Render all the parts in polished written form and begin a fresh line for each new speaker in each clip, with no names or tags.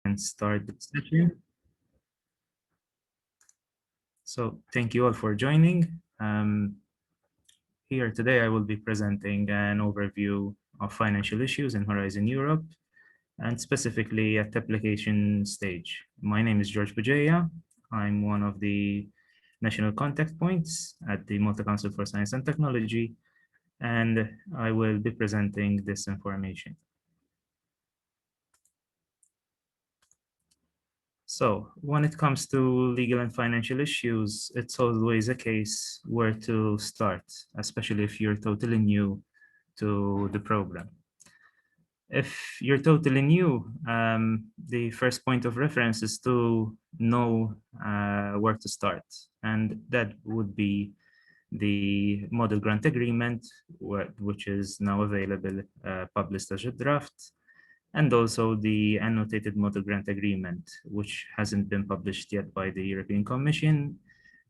And start the session. So thank you all for joining. Here today I will be presenting an overview of financial issues in Horizon Europe, and specifically at the application stage. My name is George Bugeya. I'm one of the national contact points at the Malta Council for Science and Technology, and I will be presenting this information. So when it comes to legal and financial issues, it's always a case where to start, especially if you're totally new to the program. If you're totally new, the first point of reference is to know where to start. And that would be the model grant agreement, which is now available, published as a draft, and also the annotated model grant agreement, which hasn't been published yet by the European Commission.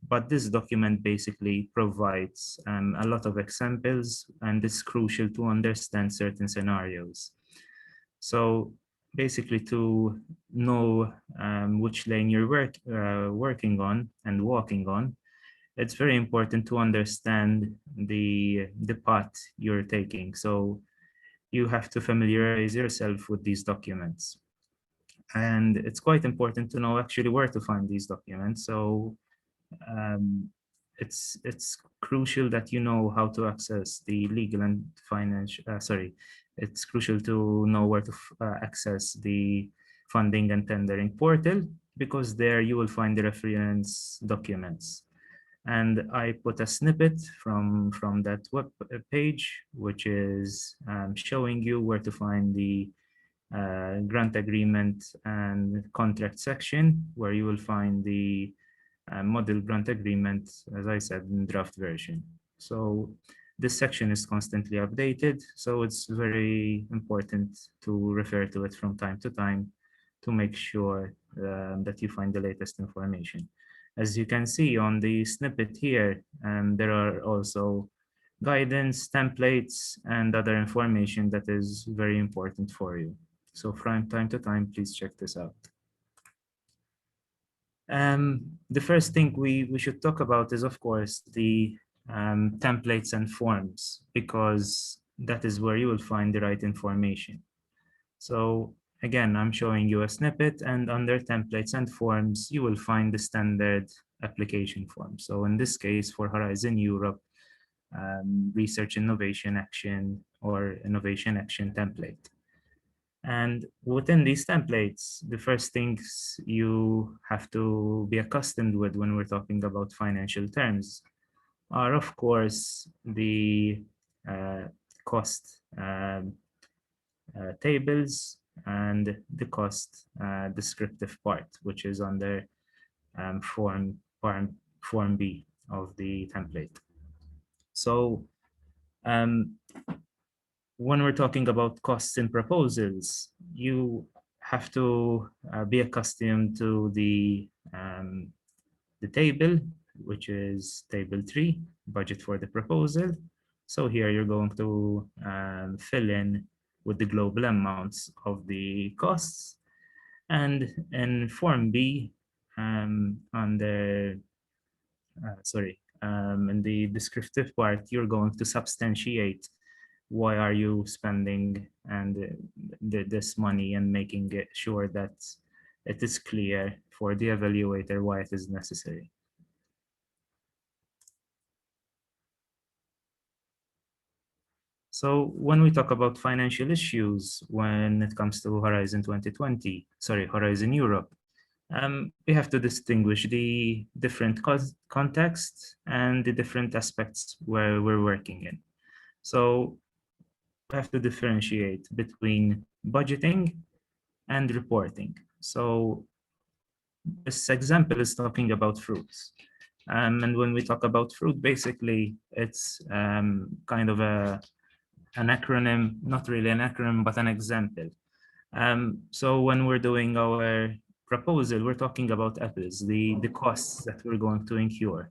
But this document basically provides a lot of examples, and it's crucial to understand certain scenarios. So basically, to know which lane you're working on and walking on, it's very important to understand the path you're taking. So you have to familiarize yourself with these documents. And it's quite important to know actually where to find these documents. So it's crucial that you know how to access the legal and financial, it's crucial to know where to access the funding and tendering portal, because there you will find the reference documents. And I put a snippet from that web page, which is showing you where to find the grant agreement and contract section, where you will find the model grant agreement, as I said, in draft version. So this section is constantly updated, so it's very important to refer to it from time to time to make sure that you find the latest information. As you can see on the snippet here, there are also guidance, templates, and other information that is very important for you. So from time to time, please check this out. The first thing we should talk about is, of course, the templates and forms, because that is where you will find the right information. So again, I'm showing you a snippet, and under templates and forms, you will find the standard application form. So in this case, for Horizon Europe, Research Innovation Action or Innovation Action template. And within these templates, the first things you have to be accustomed with when we're talking about financial terms are, of course, the cost tables and the cost descriptive part, which is under form B of the template. So when we're talking about costs and proposals, you have to be accustomed to the table, which is table 3, budget for the proposal. So here you're going to fill in with the global amounts of the costs. And in form B, in the descriptive part, you're going to substantiate why are you spending this money, and making it sure that it is clear for the evaluator why it is necessary. So when we talk about financial issues, when it comes to Horizon Europe, we have to distinguish the different contexts and the different aspects where we're working in. So we have to differentiate between budgeting and reporting. So this example is talking about fruits. And when we talk about fruit, basically, it's kind of an acronym, not really an acronym, but an example. So when we're doing our proposal, we're talking about apples, the costs that we're going to incur.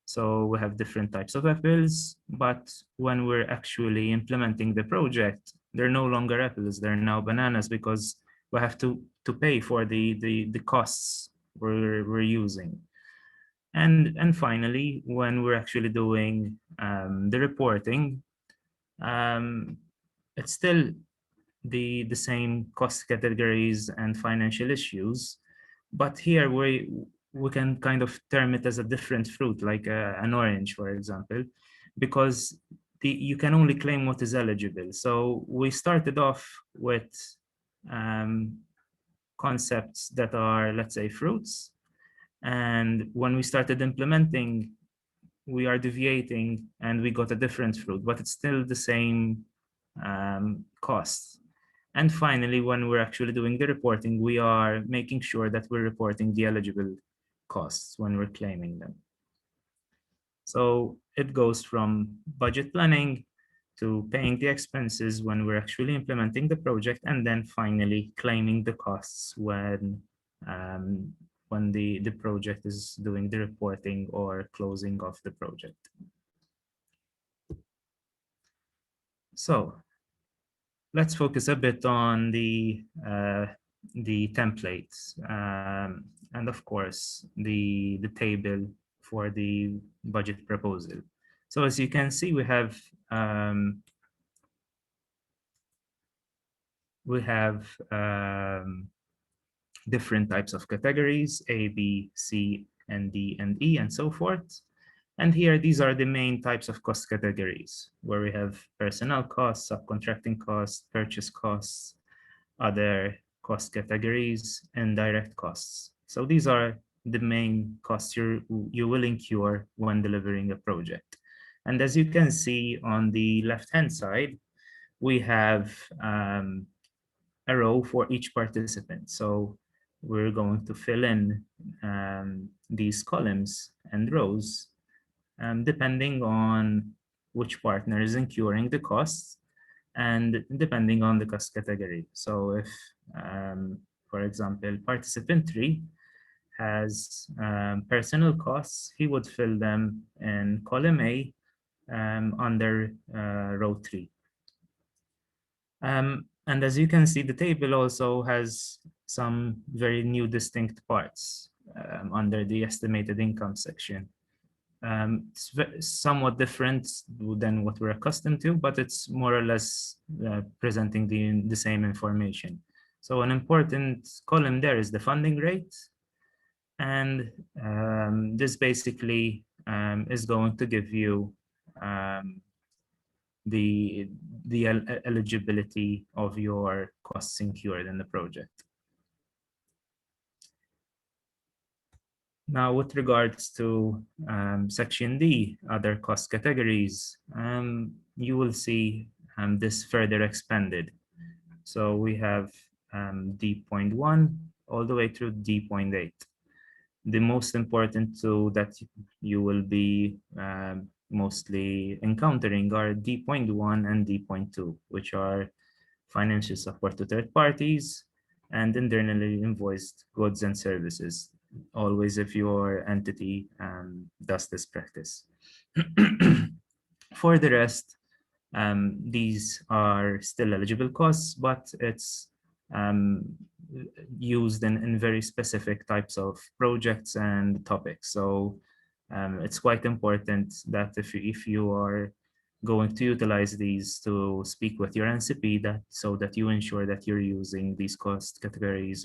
So we have different types of apples, but when we're actually implementing the project, they're no longer apples, they're now bananas, because we have to pay for the costs we're using. And finally, when we're actually doing the reporting, it's still the same cost categories and financial issues, but here we can kind of term it as a different fruit, like an orange, for example, because you can only claim what is eligible. So we started off with um, concepts that are, let's say, fruits, and when we started implementing, we are deviating and we got a different fruit, but it's still the same cost. And finally, when we're actually doing the reporting, we are making sure that we're reporting the eligible costs when we're claiming them. So it goes from budget planning to paying the expenses when we're actually implementing the project, and then finally claiming the costs when the project is doing the reporting or closing of the project. So let's focus a bit on the templates and of course the table for the budget proposal. So as you can see, we have different types of categories: A, B, C, and D, and E, and so forth. And here, these are the main types of cost categories, where we have personnel costs, subcontracting costs, purchase costs, other cost categories, and direct costs. So these are the main costs you will incur when delivering a project. And as you can see on the left-hand side, we have a row for each participant. So we're going to fill in these columns and rows depending on which partner is incurring the costs and depending on the cost category. So if, for example, participant 3 has personal costs, he would fill them in column A under row 3. And as you can see, the table also has some very new distinct parts under the estimated income section. It's somewhat different than what we're accustomed to, but it's more or less presenting the same information. So an important column there is the funding rate. And this basically is going to give you the eligibility of your costs incurred in the project. Now, with regards to Section D, other cost categories, you will see this further expanded. So we have D.1 all the way through D.8. The most important two that you will be mostly encountering are D.1 and D.2, which are financial support to third parties and internally invoiced goods and services, always if your entity does this practice. For the rest, these are still eligible costs, but it's used in very specific types of projects and topics. So it's quite important that if you are going to utilize these, to speak with your NCP so that you ensure that you're using these cost categories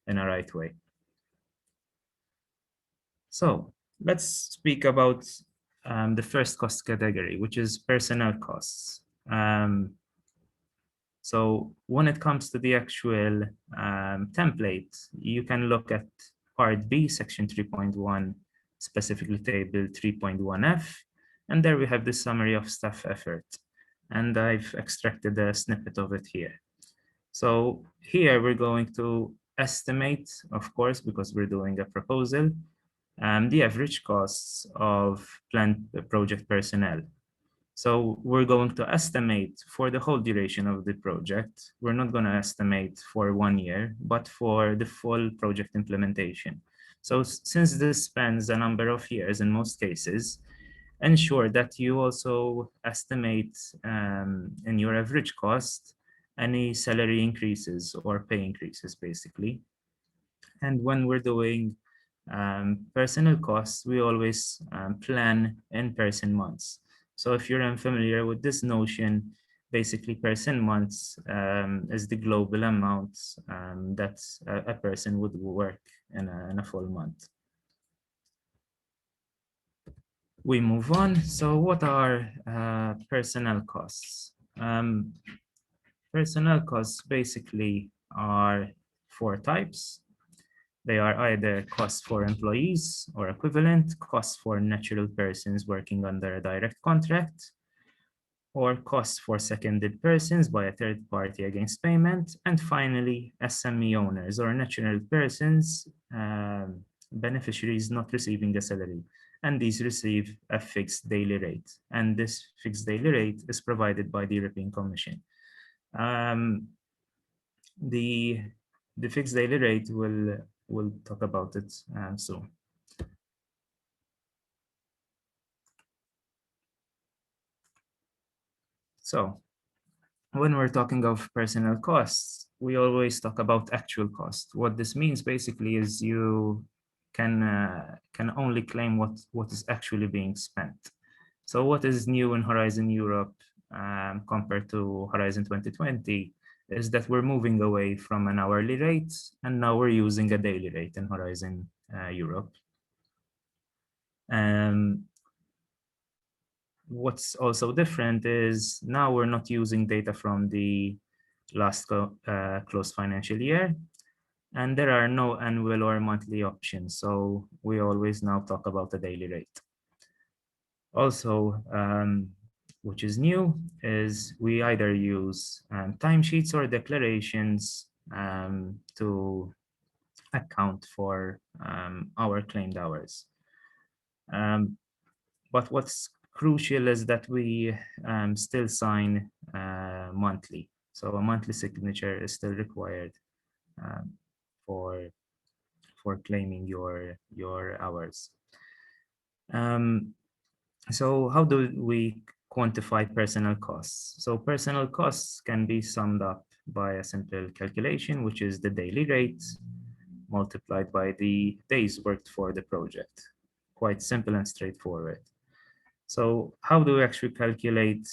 in a right way. So let's speak about the first cost category, which is personnel costs. So when it comes to the actual template, you can look at Part B, Section 3.1, specifically Table 3.1F, and there we have the summary of staff effort. And I've extracted a snippet of it here. So here we're going to estimate, of course, because we're doing a proposal, the average costs of planned project personnel. So we're going to estimate for the whole duration of the project. We're not going to estimate for 1 year, but for the full project implementation. So since this spans a number of years in most cases, ensure that you also estimate in your average cost any salary increases or pay increases, basically. And when we're doing personnel costs, we always plan in person months. So if you're unfamiliar with this notion, basically person months is the global amount that a person would work in a full month. We move on. So what are personnel costs? Personnel costs basically are four types. They are either costs for employees or equivalent, costs for natural persons working under a direct contract, or costs for seconded persons by a third party against payment, and finally, SME owners or natural persons, beneficiaries not receiving a salary, and these receive a fixed daily rate. And this fixed daily rate is provided by the European Commission. Um, the the fixed daily rate we'll talk about it soon. So when we're talking of personnel costs, we always talk about actual cost. What this means basically is you can only claim what is actually being spent. So what is new in Horizon Europe compared to Horizon 2020 is that we're moving away from an hourly rate, and now we're using a daily rate in Horizon Europe. Um, what's also different is now we're not using data from the last closed financial year, and there are no annual or monthly options. So we always now talk about the daily rate. Also, which is new, is we either use timesheets or declarations to account for our claimed hours. But what's crucial is that we still sign monthly. So a monthly signature is still required um, for claiming your hours. So how do we quantify personnel costs? So personnel costs can be summed up by a simple calculation, which is the daily rate multiplied by the days worked for the project. Quite simple and straightforward. So how do we actually calculate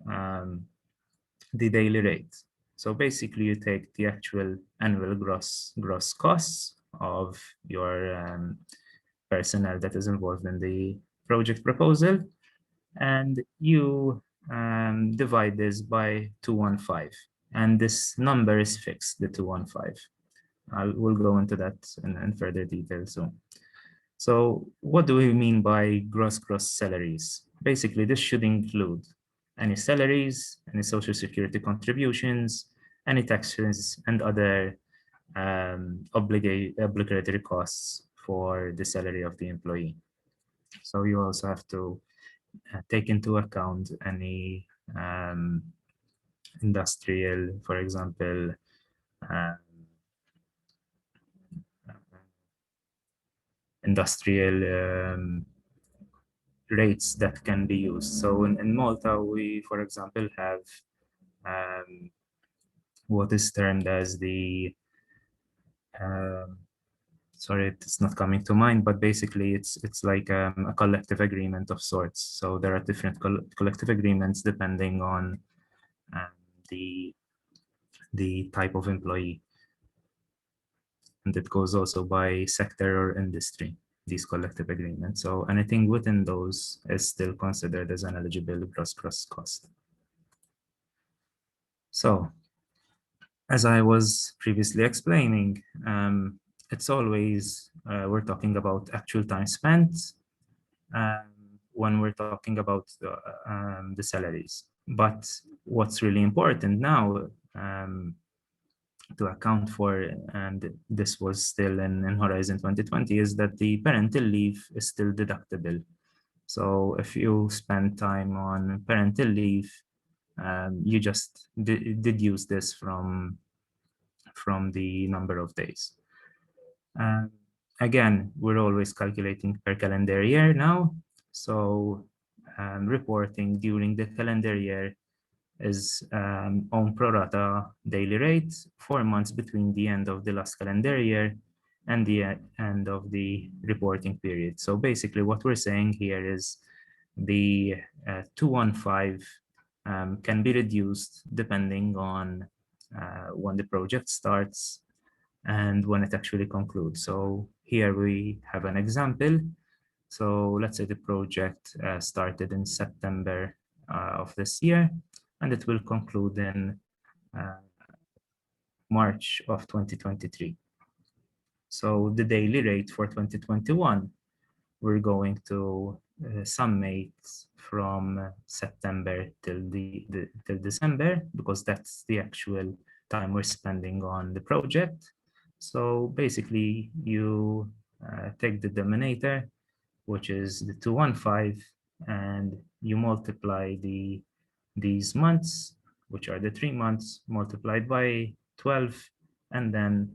the daily rate? So basically you take the actual annual gross costs of your personnel that is involved in the project proposal, and you divide this by 215. And this number is fixed, the 215. We'll go into that in further detail soon. So what do we mean by gross salaries? Basically, this should include any salaries, any social security contributions, any taxes, and other obligatory costs for the salary of the employee. So you also have to take into account any industrial, for example, uh, industrial rates that can be used. So in Malta, we, for example, have what is termed as the, sorry, it's not coming to mind, but basically it's like a collective agreement of sorts. So there are different collective agreements depending on um, the type of employee. And it goes also by sector or industry, these collective agreements. So anything within those is still considered as an eligible gross cost. So as I was previously explaining, it's always, we're talking about actual time spent when we're talking about the salaries. But what's really important now to account for, and this was still in Horizon 2020, is that the parental leave is still deductible. So if you spend time on parental leave, you just deduce this from the number of days. Again, we're always calculating per calendar year now. So reporting during the calendar year is on pro rata daily rate 4 months between the end of the last calendar year and the end of the reporting period. So basically what we're saying here is the 215 can be reduced depending on when the project starts and when it actually concludes. So here we have an example. So let's say the project started in September of this year, and it will conclude in uh, March of 2023. So the daily rate for 2021, we're going to summate from September till December, because that's the actual time we're spending on the project. So basically you take the denominator, which is the 215, and you multiply these months, which are the 3 months, multiplied by 12, and then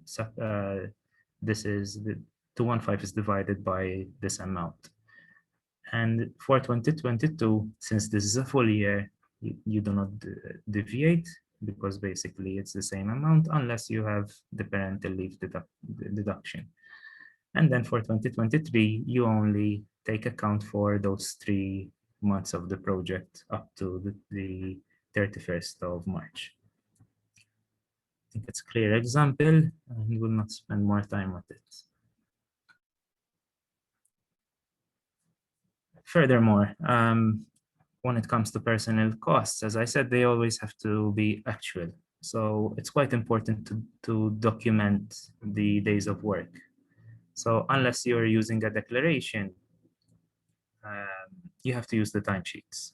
this is the 215 is divided by this amount. And for 2022, since this is a full year, you do not deviate, because basically it's the same amount unless you have the parental leave deduction. And then for 2023, you only take account for those 3 months of the project up to the 31st of March. I think it's a clear example, and we'll not spend more time with it. Furthermore, when it comes to personnel costs, as I said, they always have to be actual. So it's quite important to document the days of work. So unless you're using a declaration, you have to use the timesheets.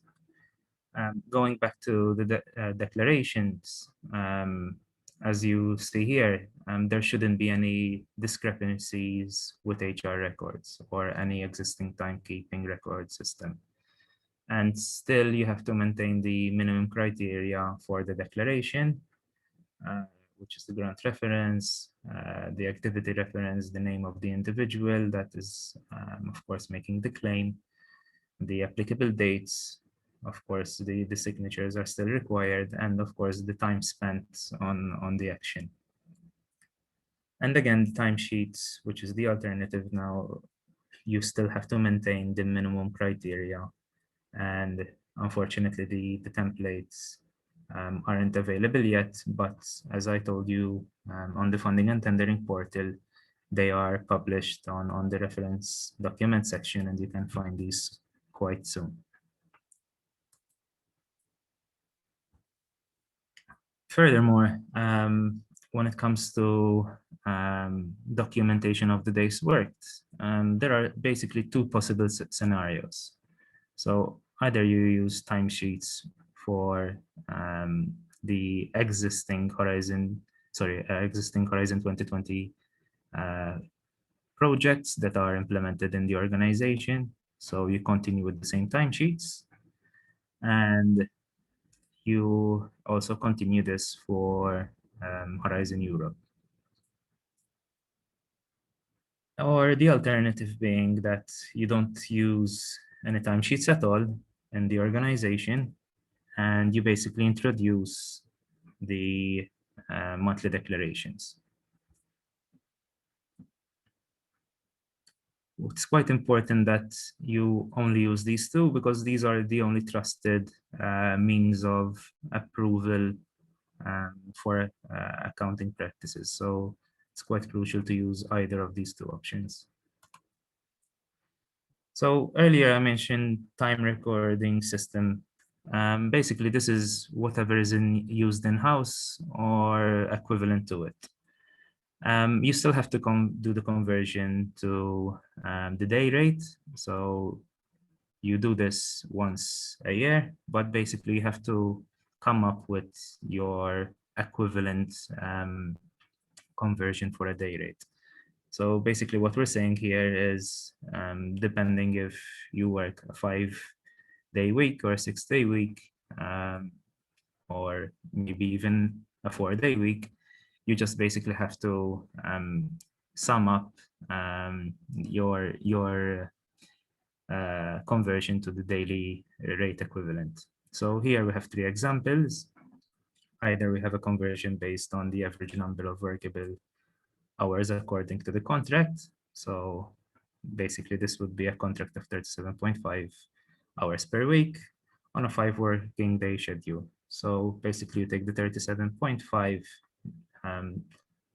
Going back to the declarations, as you see here, there shouldn't be any discrepancies with HR records or any existing timekeeping record system. And still you have to maintain the minimum criteria for the declaration, which is the grant reference, the activity reference, the name of the individual that is, of course, making the claim, the applicable dates, of course, the signatures are still required, and of course, the time spent on the action. And again, the timesheets, which is the alternative now, you still have to maintain the minimum criteria. And unfortunately, the templates aren't available yet, but as I told you, on the funding and tendering portal, they are published on the reference document section, and you can find these quite soon. Furthermore, when it comes to documentation of the day's worked, there are basically 2 possible scenarios. So either you use timesheets for the existing Horizon 2020 projects that are implemented in the organization. So you continue with the same timesheets, and you also continue this for Horizon Europe. Or the alternative being that you don't use any timesheets at all in the organization, and you basically introduce the monthly declarations. It's quite important that you only use these 2, because these are the only trusted means of approval for accounting practices. So it's quite crucial to use either of these 2 options. So earlier I mentioned time recording system. Basically, this is whatever is used in-house or equivalent to it. You still have to do the conversion to the day rate. So you do this once a year, but basically you have to come up with your equivalent conversion for a day rate. So basically what we're saying here is, depending if you work a 5-day week or a 6-day week, or maybe even a 4-day week, you just basically have to sum up your conversion to the daily rate equivalent. So here we have three examples. Either we have a conversion based on the average number of workable hours according to the contract. So basically this would be a contract of 37.5 hours per week on a 5 working day schedule. So basically you take the 37.5,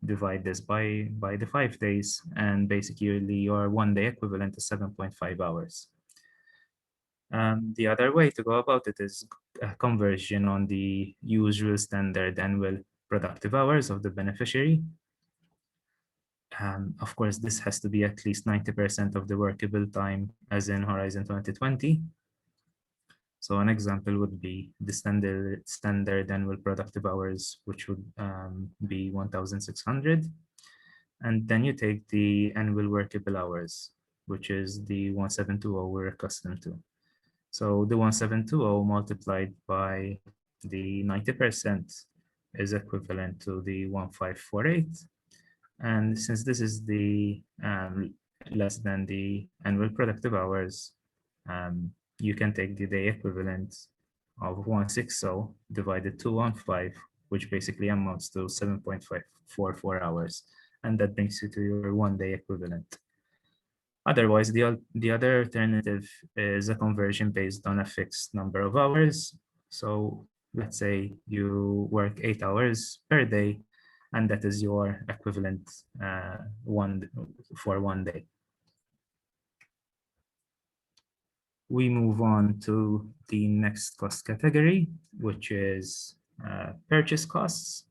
divide this by the 5 days, and basically your 1 day equivalent is 7.5 hours. The other way to go about it is a conversion on the usual standard annual productive hours of the beneficiary. Of course, this has to be at least 90% of the workable time, as in Horizon 2020. So an example would be the standard annual productive hours, which would be 1,600. And then you take the annual workable hours, which is the 1,720 we're accustomed to. So the 1,720 multiplied by the 90% is equivalent to the 1,548. And since this is the less than the annual productive hours, you can take the day equivalent of 160 divided to 1.5, which basically amounts to 7.544 hours. And that brings you to your 1 day equivalent. Otherwise, the other alternative is a conversion based on a fixed number of hours. So let's say you work 8 hours per day, and that is your equivalent for 1 day. We move on to the next cost category, which is purchase costs.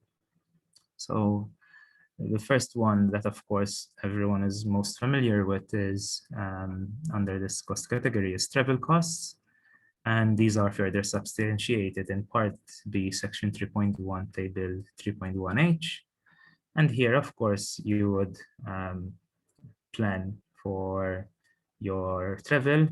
So the first one that, of course, everyone is most familiar with is under this cost category is travel costs. And these are further substantiated in Part B, Section 3.1, Table 3.1H. And here, of course, you would plan for your travel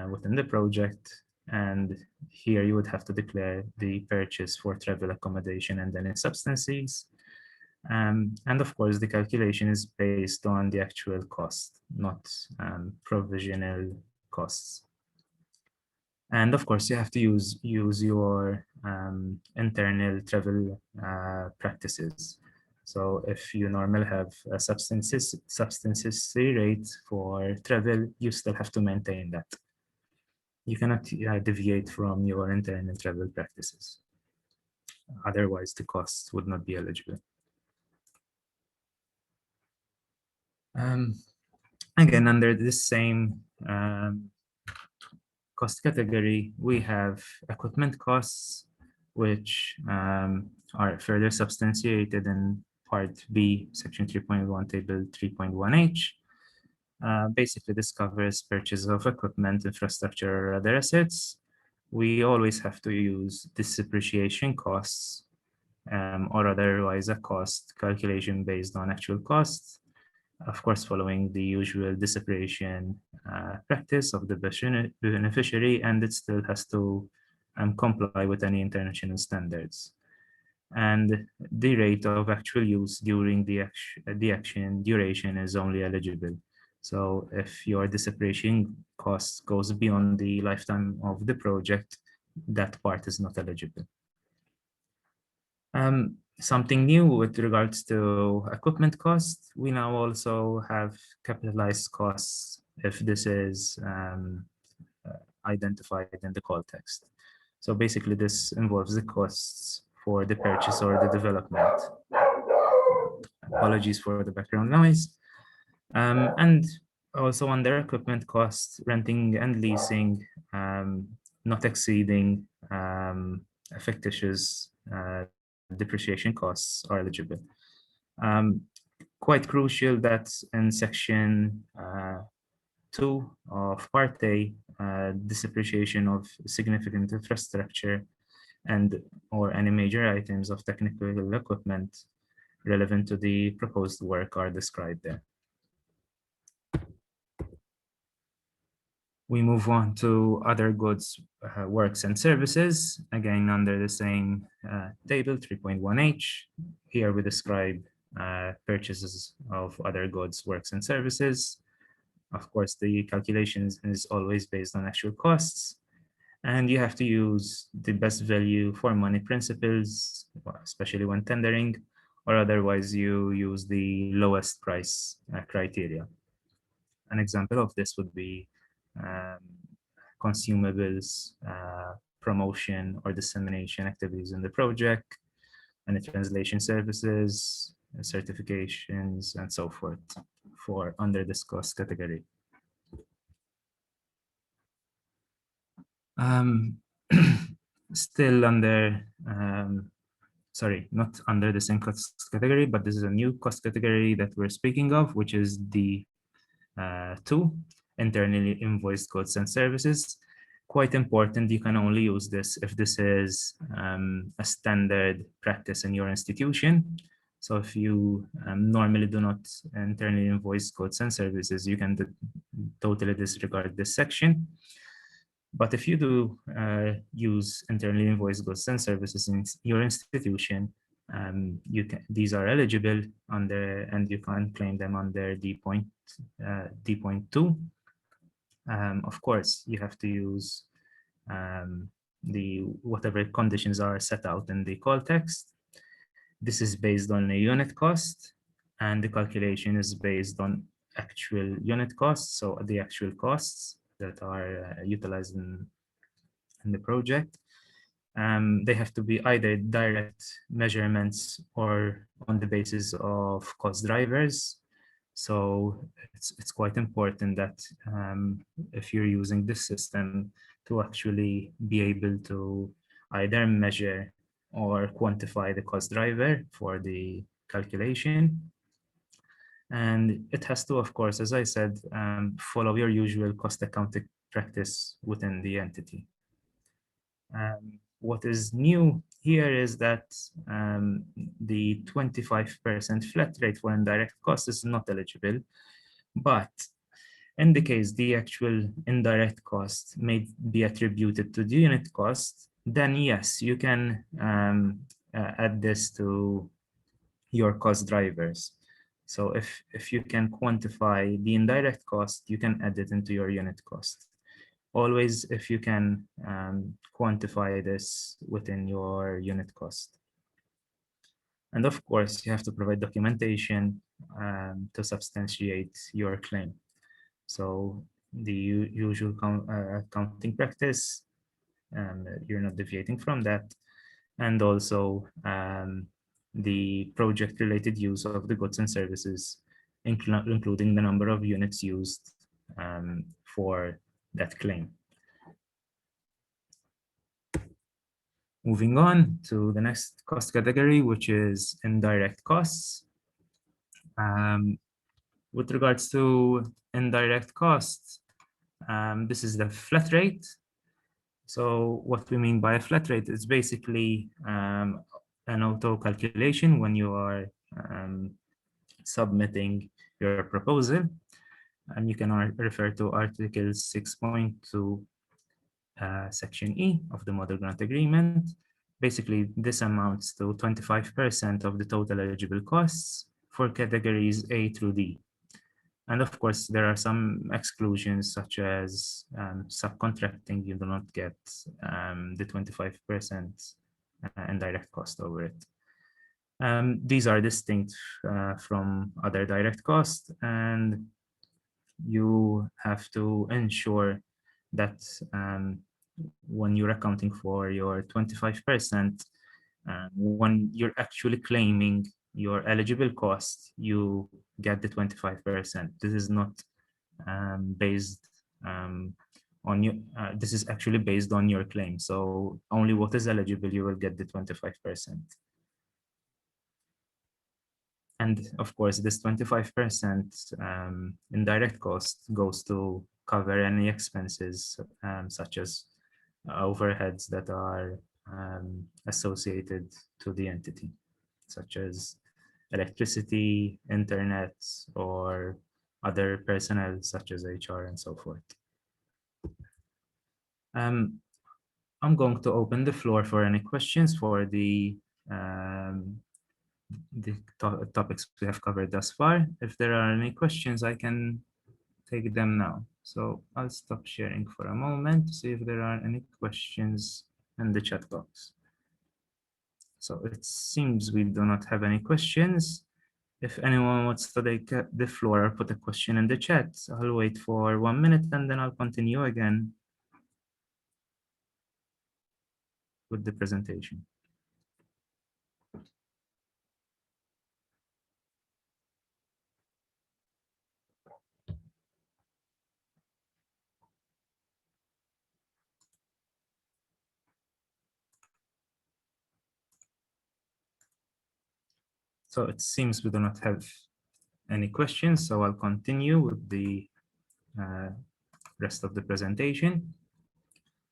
within the project. And here you would have to declare the purchase for travel accommodation and then in substances. And of course, the calculation is based on the actual cost, not provisional costs. And of course, you have to use your internal travel practices. So if you normally have a substances rate for travel, you still have to maintain that. You cannot deviate from your internal travel practices. Otherwise, the costs would not be eligible. Again, under this same cost category, we have equipment costs, which are further substantiated in Part B, Section 3.1, Table 3.1H. Basically, this covers purchase of equipment, infrastructure, or other assets. We always have to use this depreciation costs or otherwise a cost calculation based on actual costs. Of course, following the usual depreciation practice of the beneficiary, and it still has to comply with any international standards. And the rate of actual use during the action duration is only eligible. So if your depreciation cost goes beyond the lifetime of the project, that part is not eligible. Something new with regards to equipment costs, we now also have capitalized costs if this is identified in the call text. So basically this involves the costs for the purchase or the development. Apologies for the background noise. And also under equipment costs, renting and leasing, not exceeding fictitious depreciation costs are eligible. Quite crucial that in Section 2 of Part A, depreciation of significant infrastructure and or any major items of technical equipment relevant to the proposed work are described there. We move on to other goods, works and services, again under the same table 3.1H. Here we describe purchases of other goods, works and services. Of course, the calculation is always based on actual costs. And you have to use the best value for money principles, especially when tendering, or otherwise you use the lowest price criteria. An example of this would be um, consumables, promotion or dissemination activities in the project, and the translation services, certifications, and so forth for under this cost category. Still under, sorry, not under the same cost category, but this is a new cost category that we're speaking of, which is the two, internally invoiced goods and services. Quite important, you can only use this if this is a standard practice in your institution. So if you normally do not internally invoice goods and services, you can totally disregard this section. But if you do use internally invoiced goods and services in your institution, these are eligible under, and you can claim them under D.2. Of course, you have to use the whatever conditions are set out in the call text. This is based on a unit cost, and the calculation is based on actual unit costs, so the actual costs that are utilized in the project. They have to be either direct measurements or on the basis of cost drivers. So it's quite important that if you're using this system to actually be able to either measure or quantify the cost driver for the calculation. And it has to, of course, as I said, follow your usual cost accounting practice within the entity. What is new here is that the 25% flat rate for indirect cost is not eligible, but in the case the actual indirect cost may be attributed to the unit cost, then yes, you can add this to your cost drivers. So if you can quantify the indirect cost, you can add it into your unit cost. Always, if you can quantify this within your unit cost. And of course, you have to provide documentation to substantiate your claim. So the usual accounting practice, you're not deviating from that. And also the project-related use of the goods and services, including the number of units used for that claim. Moving on to the next cost category, which is indirect costs. With regards to indirect costs, this is the flat rate. So what we mean by a flat rate is basically an auto calculation when you are submitting your proposal. And you can refer to Article 6.2, Section E of the Model Grant Agreement. Basically, this amounts to 25% of the total eligible costs for categories A through D. And of course, there are some exclusions such as subcontracting. You do not get the 25% indirect cost over it. These are distinct from other direct costs, and you have to ensure that when you're accounting for your 25%, when you're actually claiming your eligible cost, you get the 25%. This is not based on you. This is actually based on your claim. So only what is eligible, you will get the 25%. And of course, this 25% indirect cost goes to cover any expenses such as overheads that are associated to the entity, such as electricity, internet, or other personnel such as HR and so forth. I'm going to open the floor for any questions for the topics we have covered thus far. If there are any questions, I can take them now. So I'll stop sharing for a moment to see if there are any questions in the chat box. So it seems we do not have any questions. If anyone wants to take the floor or put a question in the chat, I'll wait for 1 minute and then I'll continue again with the presentation. So it seems we do not have any questions, so I'll continue with the rest of the presentation.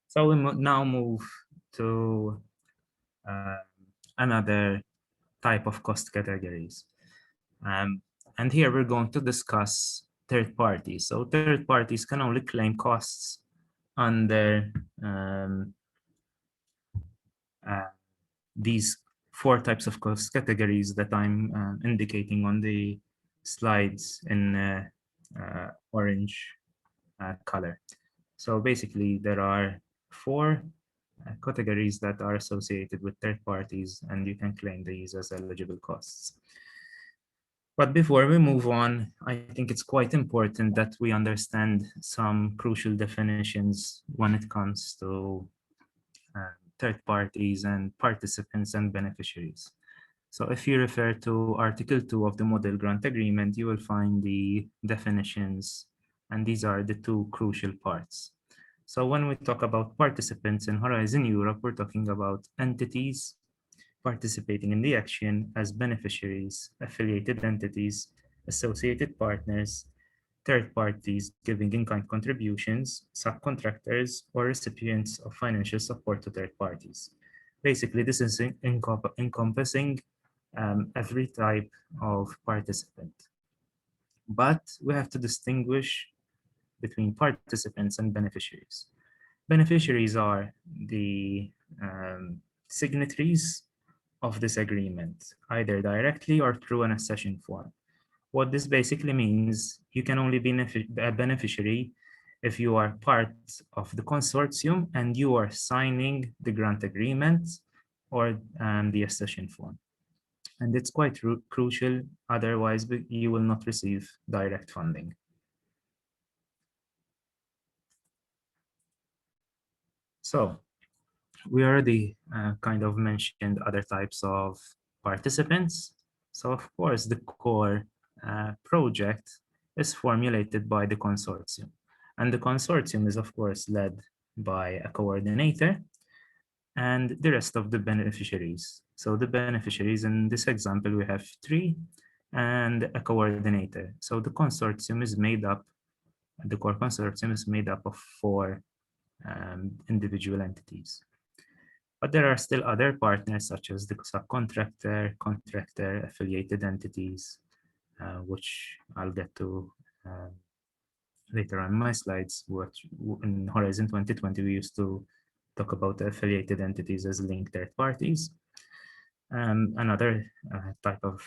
So we now move to another type of cost categories. And here we're going to discuss third parties. So third parties can only claim costs under these 4 types of cost categories that I'm indicating on the slides in orange color. So basically there are 4 categories that are associated with third parties, and you can claim these as eligible costs. But before we move on, I think it's quite important that we understand some crucial definitions when it comes to third parties and participants and beneficiaries. So if you refer to Article 2 of the Model Grant Agreement, you will find the definitions, and these are the 2 crucial parts. So when we talk about participants in Horizon Europe, we're talking about entities participating in the action as beneficiaries, affiliated entities, associated partners, third parties giving in-kind contributions, subcontractors, or recipients of financial support to third parties. Basically, this is encompassing every type of participant. But we have to distinguish between participants and beneficiaries. Beneficiaries are the signatories of this agreement, either directly or through an accession form. What this basically means, you can only be a beneficiary if you are part of the consortium and you are signing the grant agreement or the accession form. And it's quite crucial, otherwise you will not receive direct funding. So we already kind of mentioned other types of participants. So of course, the core project is formulated by the consortium. And the consortium is of course led by a coordinator and the rest of the beneficiaries. So the beneficiaries in this example, we have 3 and a coordinator. So the consortium is made up, the core consortium is made up of 4 individual entities. But there are still other partners such as the subcontractor, contractor, affiliated entities, which I'll get to later on in my slides. Which in Horizon 2020, we used to talk about the affiliated entities as linked third parties. Another type of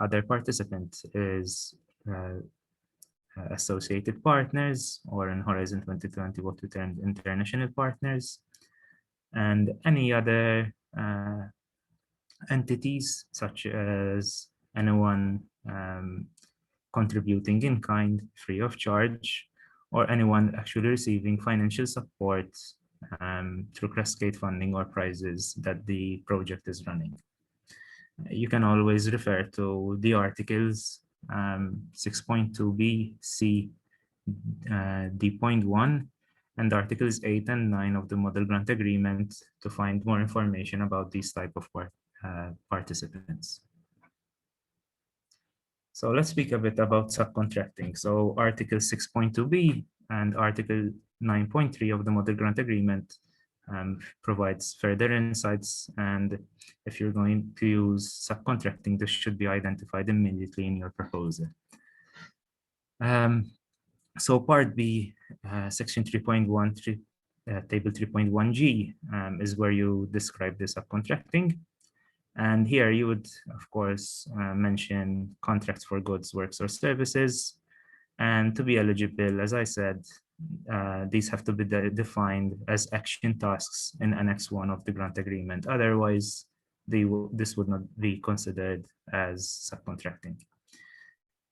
other participant is associated partners, or in Horizon 2020, what we termed international partners, and any other entities such as anyone contributing in kind free of charge, or anyone actually receiving financial support through cascade funding or prizes that the project is running. You can always refer to the articles 6.2b, C, D.1, and Articles 8 and 9 of the Model Grant Agreement to find more information about these type of participants. So let's speak a bit about subcontracting. So Article 6.2b and Article 9.3 of the Model Grant Agreement provides further insights, and if you're going to use subcontracting, this should be identified immediately in your proposal. So Part B, Section 3.1, Table 3.1G is where you describe the subcontracting. And here you would, of course, mention contracts for goods, works, or services, And to be eligible, as I said, these have to be defined as action tasks in Annex 1 of the grant agreement. Otherwise, this would not be considered as subcontracting.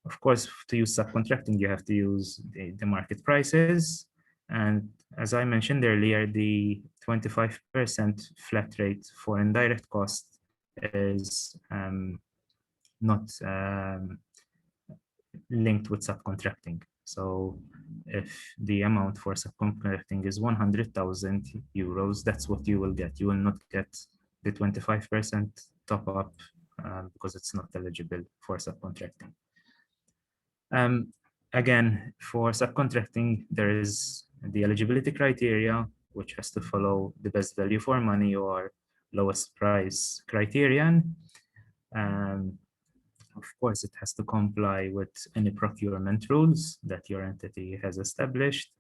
Of course, to use subcontracting, you have to use the market prices. And as I mentioned earlier, the 25% flat rate for indirect cost is not linked with subcontracting. So if the amount for subcontracting is 100,000 euros, that's what you will get. You will not get the 25% top up because it's not eligible for subcontracting. Again, for subcontracting, there is the eligibility criteria, which has to follow the best value for money or lowest price criterion. Of course, it has to comply with any procurement rules that your entity has established.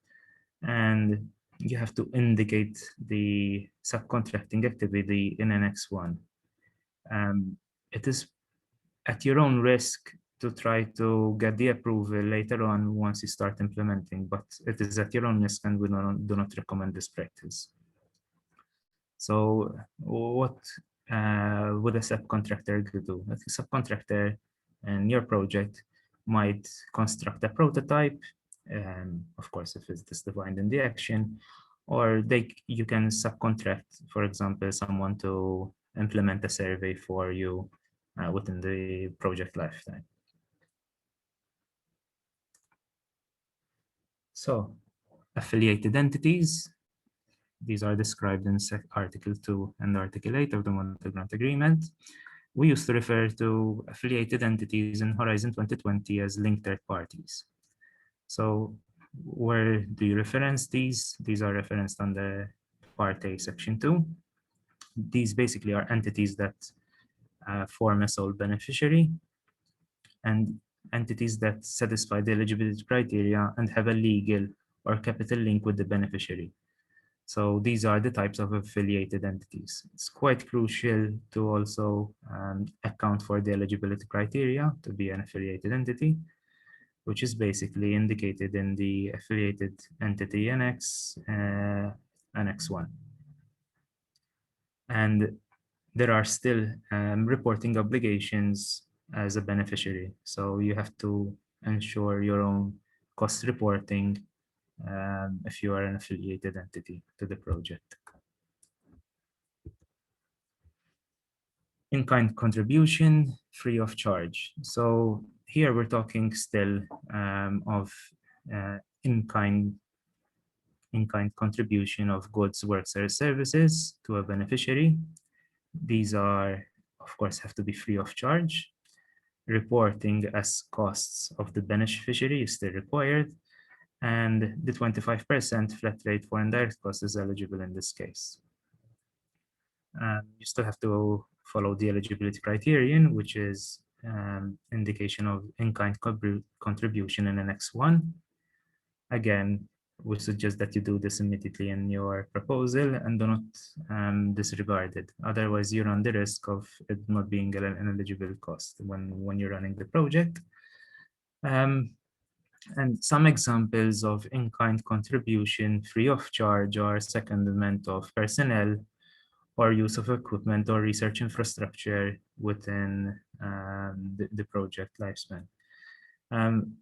And you have to indicate the subcontracting activity in Annex 1. It is at your own risk to try to get the approval later on once you start implementing, but it is at your own risk and we do not recommend this practice. So what would a subcontractor do? A subcontractor in your project might construct a prototype, of course, if it's defined in the action, or you can subcontract, for example, someone to implement a survey for you within the project lifetime. So, affiliated entities, these are described in Article 2 and Article 8 of the Malta Grant Agreement. We used to refer to affiliated entities in Horizon 2020 as linked third parties. So where do you reference these? These are referenced under Part A, Section 2. These basically are entities that form a sole beneficiary and entities that satisfy the eligibility criteria and have a legal or capital link with the beneficiary. So these are the types of affiliated entities. It's quite crucial to also account for the eligibility criteria to be an affiliated entity, which is basically indicated in the affiliated entity annex, Annex 1. And there are still reporting obligations as a beneficiary. So you have to ensure your own cost reporting if you are an affiliated entity to the project. In-kind contribution, free of charge. So here we're talking still of in-kind contribution of goods, works, or services to a beneficiary. These are, of course, have to be free of charge. Reporting as costs of the beneficiary is still required, and the 25% flat rate for indirect costs is eligible in this case. You still have to follow the eligibility criterion, which is indication of in-kind contribution in Annex 1. Again, we suggest that you do this immediately in your proposal and do not disregard it. Otherwise, you run the risk of it not being an eligible cost when you're running the project. And some examples of in-kind contribution free of charge are secondment of personnel or use of equipment or research infrastructure within the project lifespan.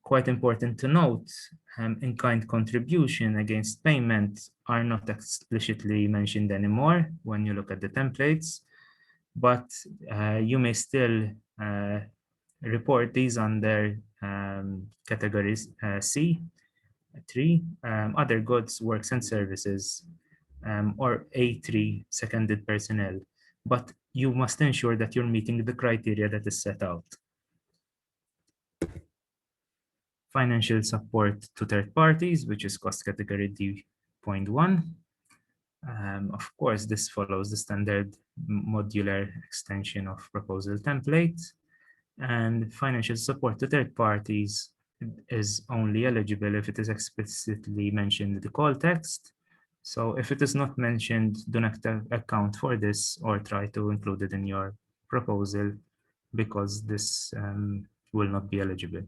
Quite important to note, in-kind contribution against payment are not explicitly mentioned anymore when you look at the templates, but you may still report these under categories C, 3, other goods, works, and services, or A3, seconded personnel, but you must ensure that you're meeting the criteria that is set out. Financial support to third parties, which is cost category D.1. Of course, this follows the standard modular extension of proposal template, and financial support to third parties is only eligible if it is explicitly mentioned in the call text. So if it is not mentioned, do not account for this or try to include it in your proposal because this will not be eligible.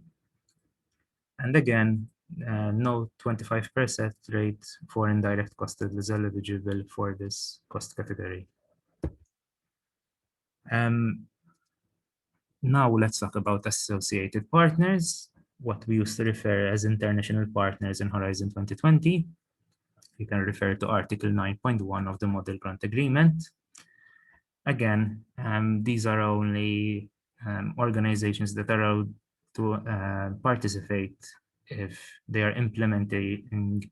And again, no 25% rate for indirect cost is eligible for this cost category. Now let's talk about associated partners, what we used to refer as international partners in Horizon 2020. You can refer to Article 9.1 of the Model Grant Agreement. Again, these are only organizations that are allowed to participate if they are implementing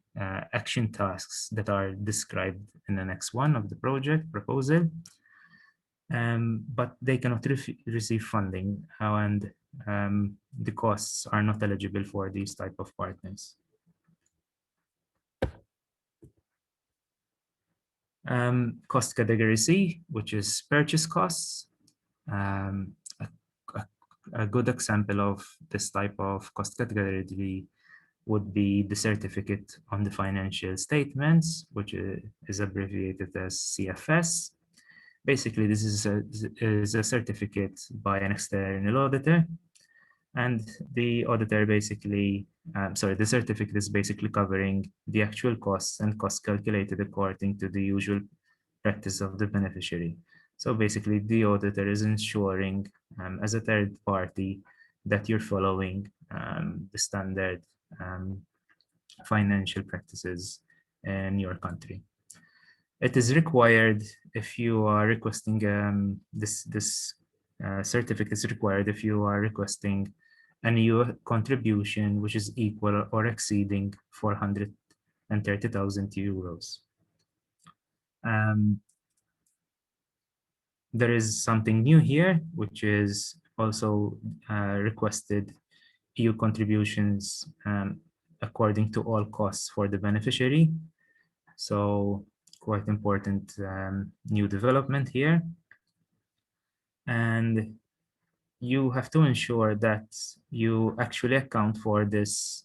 action tasks that are described in Annex 1 of the project proposal. But they cannot receive funding, and the costs are not eligible for these type of partners. Cost category C, which is purchase costs. Um, a, a good example of this type of cost category would be the certificate on the financial statements, which is abbreviated as CFS. Basically, this is a certificate by an external auditor, and the auditor basically, the certificate is basically covering the actual costs and costs calculated according to the usual practice of the beneficiary. So basically, the auditor is ensuring, as a third party, that you're following the standard financial practices in your country. It is required if you are requesting this certificate is required if you are requesting a new contribution which is equal or exceeding 430,000 euros. There is something new here, which is also requested EU contributions according to all costs for the beneficiary. So quite important new development here. And you have to ensure that you actually account for this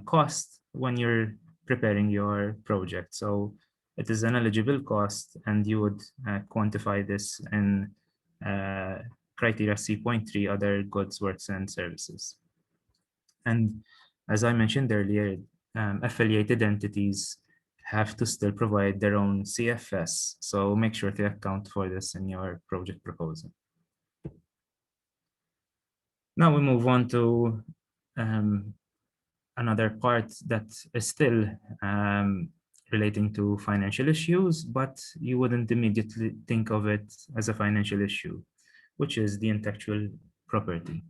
cost when you're preparing your project. So it is an eligible cost, and you would quantify this in criteria C.3, other goods, works, and services. And as I mentioned earlier, affiliated entities have to still provide their own CFS. So make sure to account for this in your project proposal. Now we move on to another part that is still relating to financial issues, but you wouldn't immediately think of it as a financial issue, which is the intellectual property.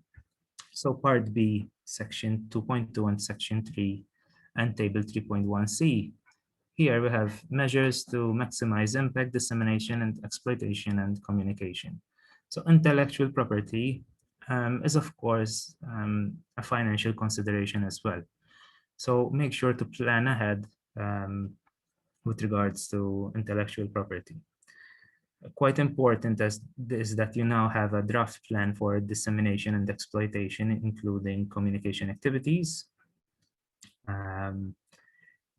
So Part B, Section 2.2 and Section 3, and Table 3.1c. Here we have measures to maximize impact, dissemination, and exploitation and communication. So intellectual property is, of course, a financial consideration as well. So make sure to plan ahead with regards to intellectual property. Quite important is that you now have a draft plan for dissemination and exploitation, including communication activities,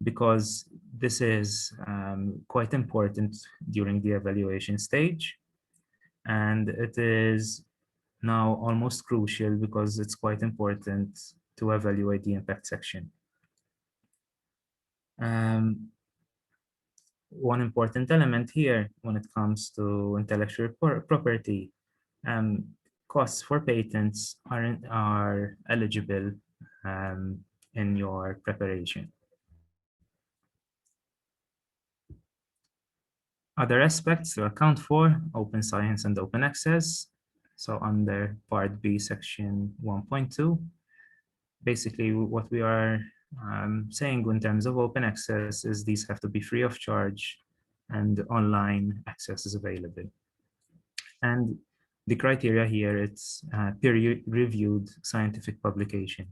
because this is quite important during the evaluation stage. And it is now almost crucial because it's quite important to evaluate the impact section. One important element here when it comes to intellectual property, costs for patents are eligible in your preparation. Other aspects to account for: open science and open access. So under Part B, Section 1.2, basically what we are saying in terms of open access is these have to be free of charge and online access is available. And the criteria here, it's peer-reviewed scientific publication.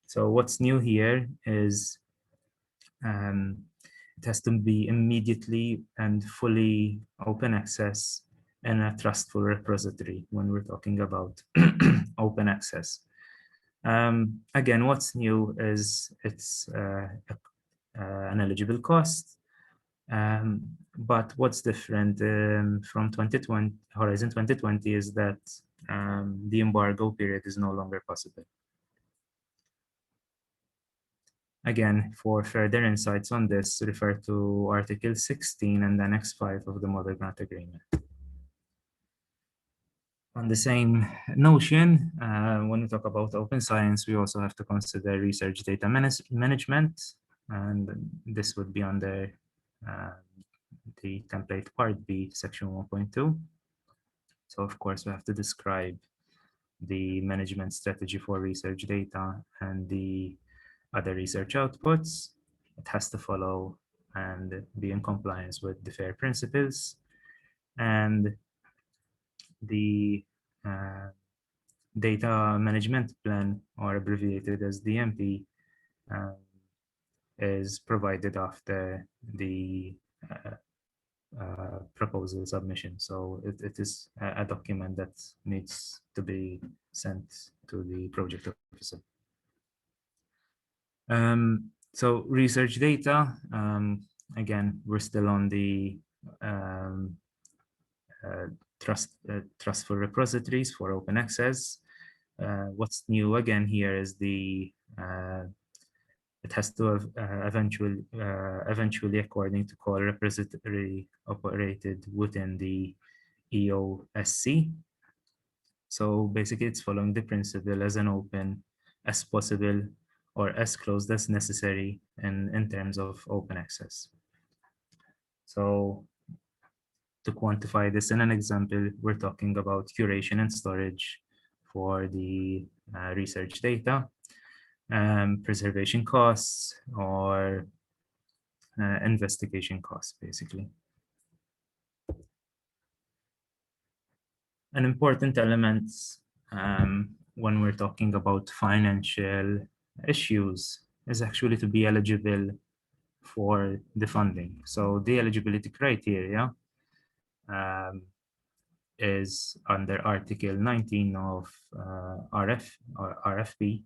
So what's new here is it has to be immediately and fully open access and a trustful repository when we're talking about open access. Again, what's new is it's an eligible cost. But what's different from 2020, Horizon 2020, is that the embargo period is no longer possible. Again, for further insights on this, refer to Article 16 and Annex 5 of the Model Grant Agreement. On the same notion, when we talk about open science, we also have to consider research data management, and this would be under the template part B, section 1.2. So of course, we have to describe the management strategy for research data and the other research outputs. It has to follow and be in compliance with the FAIR principles. And the data management plan, or abbreviated as DMP, is provided after the proposal submission. So it is a document that needs to be sent to the project officer. So research data, again, we're still on the trustful repositories for open access. What's new again here is it has to have eventually, according to call repository operated within the EOSC. So basically it's following the principle as an open as possible or as closed as necessary in terms of open access. So to quantify this in an example, we're talking about curation and storage for the research data, preservation costs, or investigation costs, basically. An important element when we're talking about financial issues is actually to be eligible for the funding. So the eligibility criteria is under Article 19 of RFP.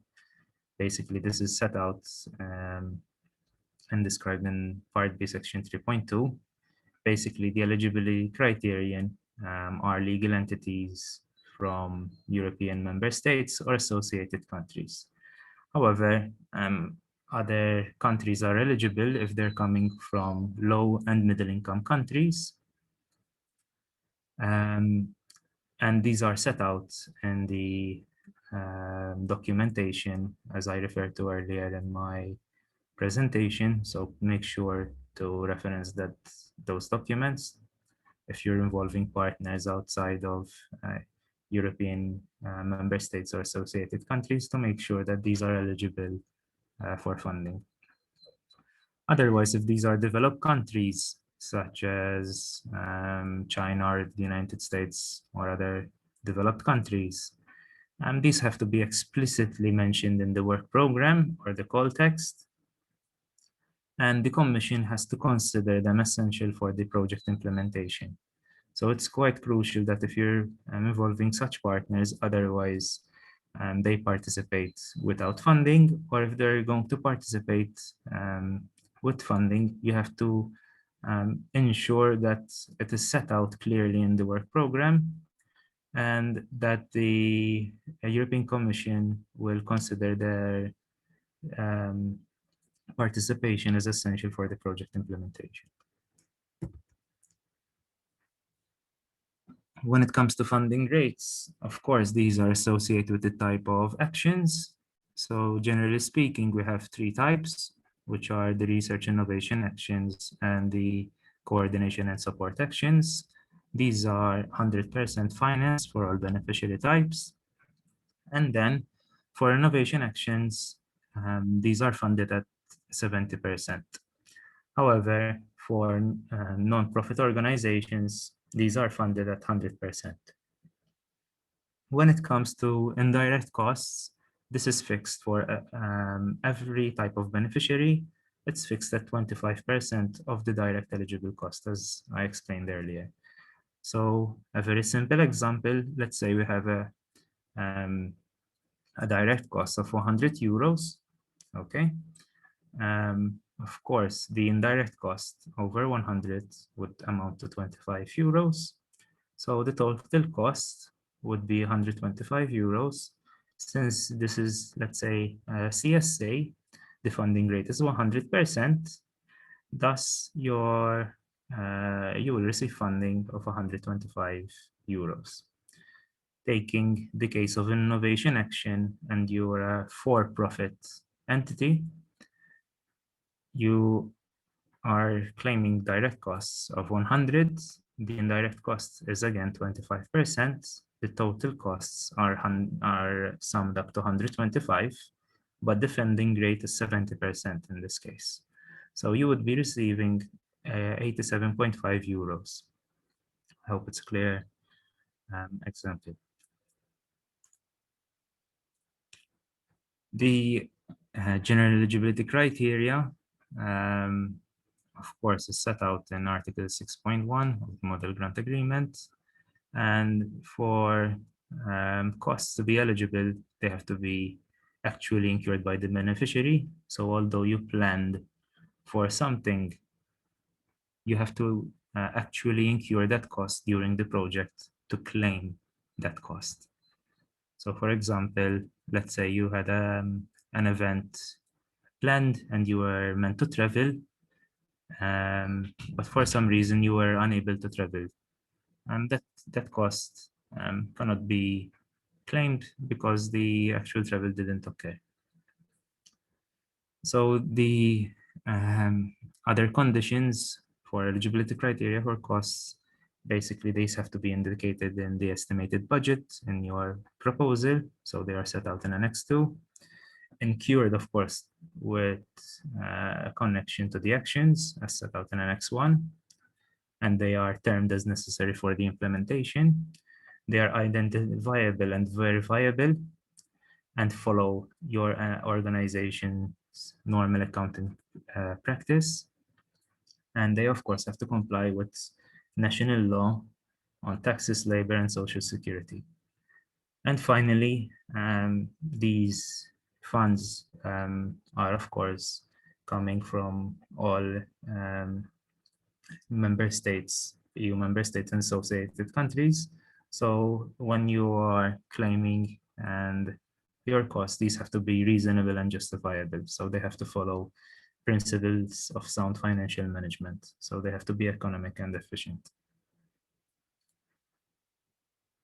Basically, this is set out and described in Part B, Section 3.2. Basically, the eligibility criterion are legal entities from European member states or associated countries. However, other countries are eligible if they're coming from low and middle income countries. And these are set out in the documentation, as I referred to earlier in my presentation. So make sure to reference those documents if you're involving partners outside of European member states or associated countries, to make sure that these are eligible for funding. Otherwise, if these are developed countries, such as China or the United States or other developed countries, these have to be explicitly mentioned in the work program or the call text. And the Commission has to consider them essential for the project implementation. So it's quite crucial that if you're involving such partners, otherwise they participate without funding, or if they're going to participate with funding, you have to ensure that it is set out clearly in the work program, and that the European Commission will consider their participation as essential for the project implementation. When it comes to funding rates, of course, these are associated with the type of actions. So generally speaking, we have three types, which are the research innovation actions and the coordination and support actions. These are 100% financed for all beneficiary types. And then for innovation actions, these are funded at 70%. However, for non-profit organizations, these are funded at 100%. When it comes to indirect costs, this is fixed for every type of beneficiary. It's fixed at 25% of the direct eligible cost, as I explained earlier. So a very simple example, let's say we have a direct cost of 100 euros, okay? Of course, the indirect cost over 100 would amount to 25 euros. So the total cost would be 125 euros. Since this is, let's say, CSA, the funding rate is 100%. Thus, you will receive funding of 125 euros. Taking the case of innovation action and you're a for-profit entity, you are claiming direct costs of 100. The indirect cost is again 25%. The total costs are summed up to 125, but the funding rate is 70% in this case. So you would be receiving 87.5 euros. I hope it's clear example. The general eligibility criteria, of course, is set out in Article 6.1 of the Model Grant Agreement. And for costs to be eligible, they have to be actually incurred by the beneficiary. So although you planned for something, you have to actually incur that cost during the project to claim that cost. So for example, let's say you had an event planned and you were meant to travel, but for some reason you were unable to travel. And that cost cannot be claimed because the actual travel didn't occur. So the other conditions for eligibility criteria for costs, basically these have to be indicated in the estimated budget in your proposal. So they are set out in Annex 2. Incurred, of course, with a connection to the actions as set out in Annex 1. And they are termed as necessary for the implementation. They are identifiable and verifiable and follow your organization's normal accounting practice. And they, of course, have to comply with national law on taxes, labor, and social security. And finally, these funds are, of course, coming from all member states, EU member states and associated countries. So when you are claiming and your costs, these have to be reasonable and justifiable. So they have to follow principles of sound financial management. So they have to be economic and efficient.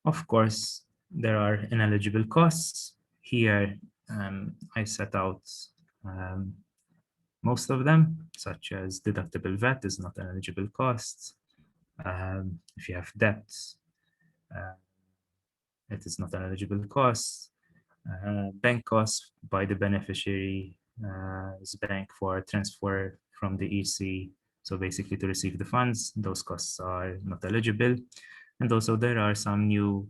Of course, there are ineligible costs. Here, I set out most of them, such as deductible VAT is not an eligible cost. If you have debts, it is not an eligible cost. Bank costs by the beneficiary's bank for transfer from the EC. So basically to receive the funds, those costs are not eligible. And also there are some new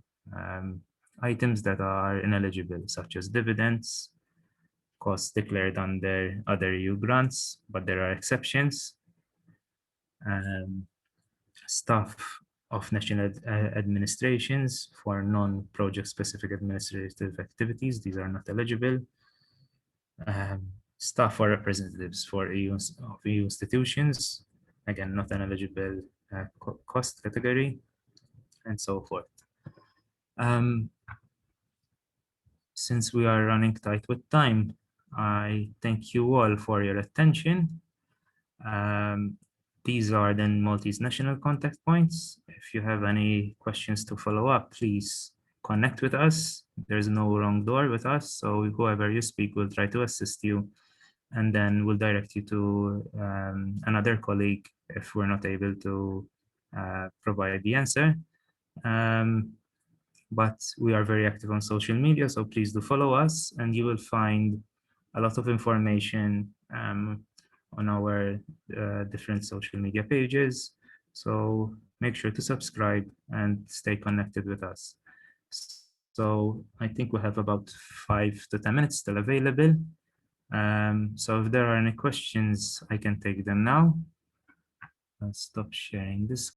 items that are ineligible, such as dividends, costs declared under other EU grants, but there are exceptions. Staff of national administrations for non-project specific administrative activities, these are not eligible. Staff or representatives for EU institutions, again, not an eligible cost category, and so forth. Since we are running tight with time, I thank you all for your attention. These are then Maltese national contact points. If you have any questions to follow up, please connect with us. There's no wrong door with us. So whoever you speak will try to assist you, and then we'll direct you to another colleague if we're not able to provide the answer. But we are very active on social media, so please do follow us, and you will find a lot of information on our different social media pages. So make sure to subscribe and stay connected with us. So I think we have about 5 to 10 minutes still available. So if there are any questions, I can take them now. I'll stop sharing this.